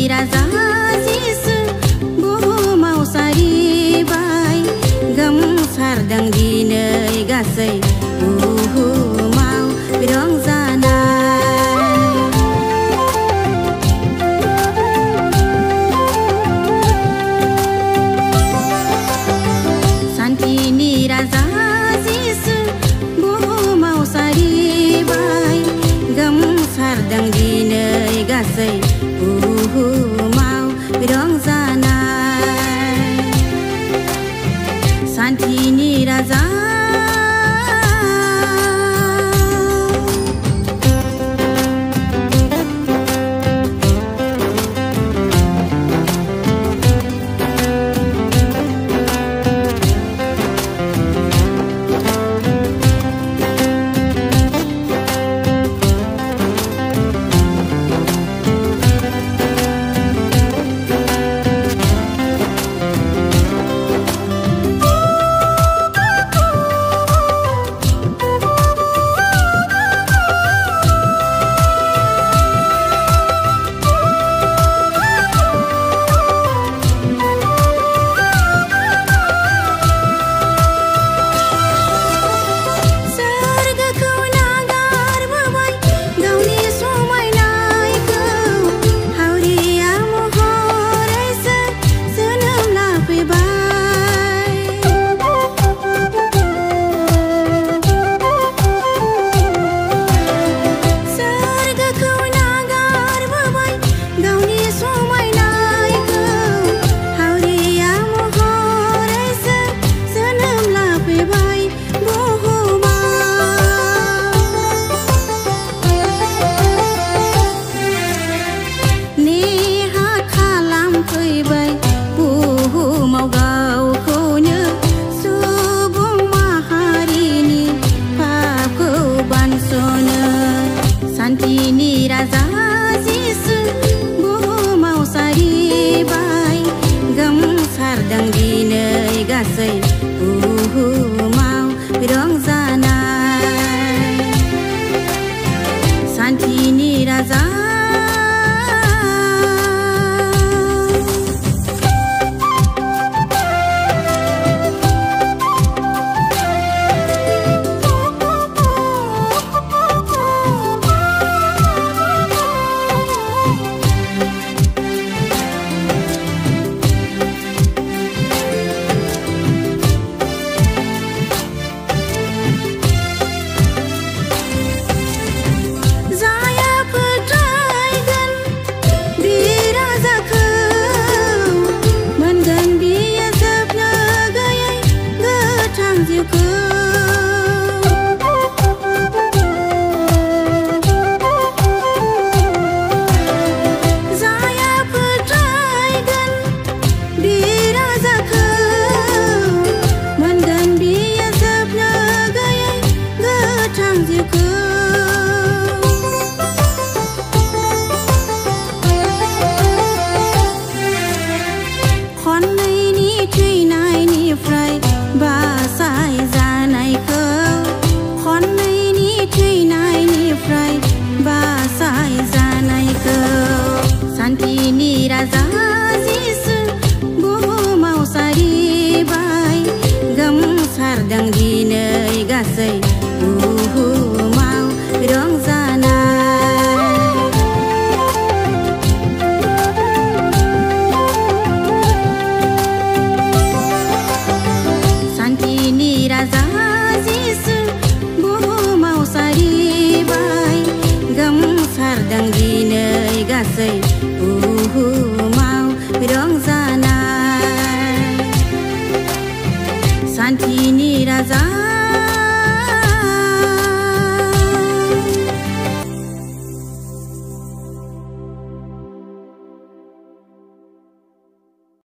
राजा जिसु बुहुमाव सारिबाय गोमसारदों दिनै गासै बुहुमाव रंजानाय सान्थिनि राजा जिसु बुहुमाव सारिबाय गोमसारदों दिनै गासै बुहुमाव रंजानाय सान्थिनि राजा सान्थिनि राजा जिसु बुहुमाव सारिबाय गोमसारदों दिनै गासै बुहुमाव रंजानाय सान्थिनि राजा सान्थिनि राजा जिसु बुहुमाव सारिबाय गोमसारदों दिनै गासै बुहुमाव रंजानाय सान्थिनि राजा जिसु बुहुमाव सारिबाय गोमसारदों दिनै गासै बुहुमाव रंजानाय सान्थिनि राजा